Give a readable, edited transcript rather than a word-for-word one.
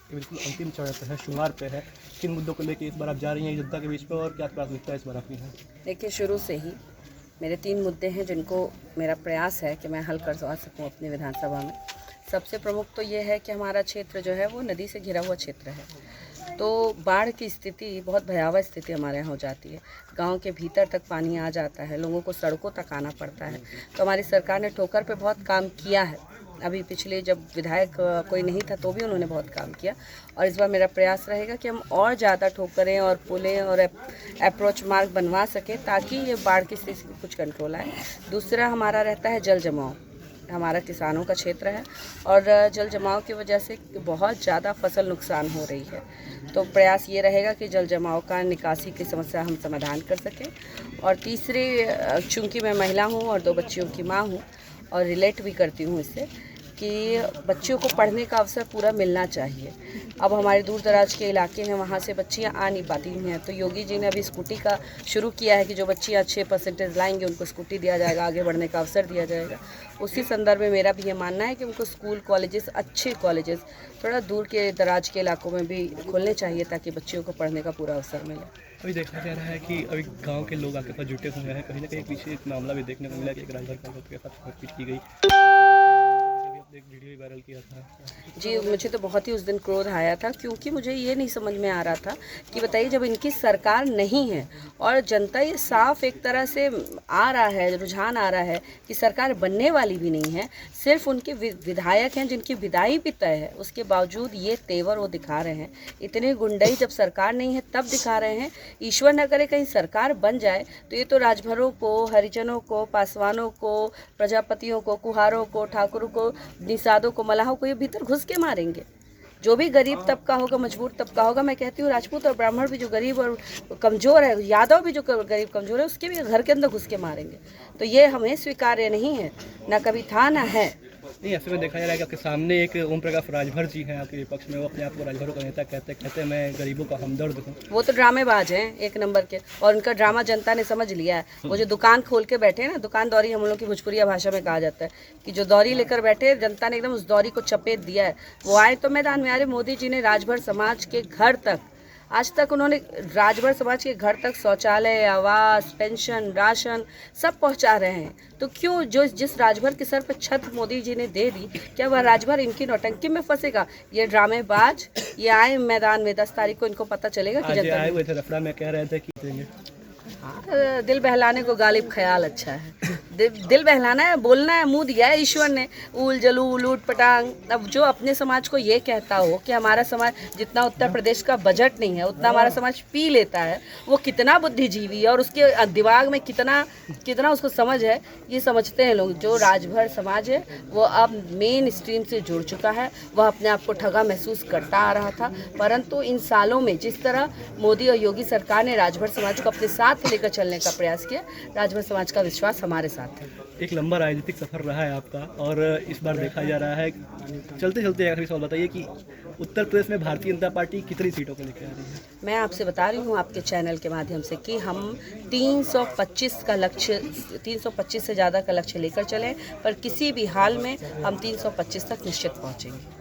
बिल्कुल अंतिम चरण पे है, शुमार पे है। किन मुद्दों को लेके इस बार आप जा रही हैं जनता के बीच में और क्या प्राथमिकता इस बार आपकी है? देखिए, शुरू से ही मेरे 3 मुद्दे हैं जिनको मेरा प्रयास है कि मैं हल करवा सकूं अपनी विधानसभा में। सबसे प्रमुख तो ये है कि हमारा क्षेत्र जो है वो नदी से घिरा हुआ क्षेत्र है, तो बाढ़ की स्थिति बहुत भयावह स्थिति हमारे यहाँ हो जाती है। गांव के भीतर तक पानी आ जाता है, लोगों को सड़कों तक आना पड़ता है। तो हमारी सरकार ने ठोकर पे बहुत काम किया है। अभी पिछले जब विधायक कोई नहीं था तो भी उन्होंने बहुत काम किया, और इस बार मेरा प्रयास रहेगा कि हम और ज़्यादा ठोकरें और पुलें और अप्रोच मार्ग बनवा सकें ताकि ये बाढ़ की स्थिति कुछ कंट्रोल आए। दूसरा हमारा रहता है जल जमाव। हमारा किसानों का क्षेत्र है और जल जमाव की वजह से बहुत ज़्यादा फसल नुकसान हो रही है। तो प्रयास ये रहेगा कि जल जमाव का निकासी की समस्या हम समाधान कर सकें। और तीसरे, चूँकि मैं महिला हूँ और 2 बच्चियों की माँ हूँ और रिलेट भी करती हूँ इससे कि बच्चियों को पढ़ने का अवसर पूरा मिलना चाहिए। अब हमारे दूर दराज के इलाके हैं, वहाँ से बच्चियाँ आ नहीं पाती हैं, तो योगी जी ने अभी स्कूटी का शुरू किया है कि जो बच्चियाँ 6% लाएंगे उनको स्कूटी दिया जाएगा, आगे बढ़ने का अवसर दिया जाएगा। उसी संदर्भ में मेरा भी ये मानना है कि उनको स्कूल, कॉलेजेस, अच्छे कॉलेजेस थोड़ा दूर के दराज के इलाकों में भी खोलने चाहिए ताकि बच्चियों को पढ़ने का पूरा अवसर मिले। अभी देखा जा रहा है कि अभी गांव के लोग आपके पास जुटे हुए हैं, कहीं ना कहीं पीछे एक मामला भी देखने को मिला कि एक राजभर के साथ मारपीट की गई, एक वीडियो भी वायरल किया था। जी, मुझे तो बहुत ही उस दिन क्रोध आया था, क्योंकि मुझे ये नहीं समझ में आ रहा था कि बताइए, जब इनकी सरकार नहीं है और जनता ये साफ एक तरह से आ रहा है, रुझान आ रहा है कि सरकार बनने वाली भी नहीं है, सिर्फ उनके विधायक हैं जिनकी विदाई भी तय है, उसके बावजूद ये तेवर वो दिखा रहे हैं। इतने गुंडई जब सरकार नहीं है तब दिखा रहे हैं। ईश्वर न करे कहीं सरकार बन जाए तो ये तो राजभरों को, हरिजनों को, पासवानों को, प्रजापतियों को, कुहारों को, ठाकुरों को, निषादों को, मलाहों को ये भीतर घुस के मारेंगे। जो भी गरीब तबका होगा, मजबूर तबका होगा, मैं कहती हूँ राजपूत और ब्राह्मण भी जो गरीब और कमज़ोर है, यादव भी जो गरीब कमज़ोर है, उसके भी घर के अंदर घुस के मारेंगे। तो ये हमें स्वीकार्य नहीं है, ना कभी था ना है। नहीं, ऐसे में देखा जा रहा है कि आपके सामने एक ओम प्रकाश राजभर जी हैं आपके विपक्ष में, वो अपने आप को राजभरों का नेता कहते हैं मैं गरीबों का हमदर्द हूँ। वो तो ड्रामेबाज हैं एक नंबर के, और उनका ड्रामा जनता ने समझ लिया है। वो जो दुकान खोल के बैठे हैं ना, दुकान दौरी हम लोग की भोजपुरिया भाषा में कहा जाता है कि जो दौरी लेकर बैठे, जनता ने एकदम उस दौरी को चपेट दिया है। वो आए तो मैदान में, अरे मोदी जी ने राजभर समाज के घर तक, आज तक उन्होंने राजभर समाज के घर तक शौचालय, आवास, पेंशन, राशन सब पहुंचा रहे हैं। तो क्यों जिस राजभर के सर पर छत मोदी जी ने दे दी, क्या वह राजभर इनकी नौटंकी में फंसेगा? ये ड्रामेबाज, ये आए मैदान में, 10 तारीख को इनको पता चलेगा कि जनता आए हुए थे रफड़ा में, कह रहे थे कि देंगे। दिल बहलाने को गालिब ख्याल अच्छा है। दिल बहलाना है, बोलना है, मुंह दिया है ईश्वर ने, ऊल जलूल ऊट पटांग। अब जो अपने समाज को ये कहता हो कि हमारा समाज, जितना उत्तर प्रदेश का बजट नहीं है उतना हमारा समाज पी लेता है, वो कितना बुद्धिजीवी है और उसके दिमाग में कितना उसको समझ है, ये समझते हैं लोग। जो राजभर समाज है वो अब मेन स्ट्रीम से जुड़ चुका है। वह अपने आप को ठगा महसूस करता आ रहा था, परंतु इन सालों में जिस तरह मोदी और योगी सरकार ने राजभर समाज को अपने साथ लेकर चलने का प्रयास किया, राजभर समाज का विश्वास हमारे साथ है। एक लंबा राजनीतिक सफर रहा है आपका, और इस बार देखा जा रहा है, चलते चलते आखिरी सवाल बताइए कि उत्तर प्रदेश में भारतीय जनता पार्टी कितनी सीटों को लेकर आ रही है? मैं आपसे बता रही हूँ आपके चैनल के माध्यम से कि हम 325 का लक्ष्य, 325 से ज़्यादा का लक्ष्य लेकर चलें, पर किसी भी हाल में हम 325 तक निश्चित पहुँचेंगे।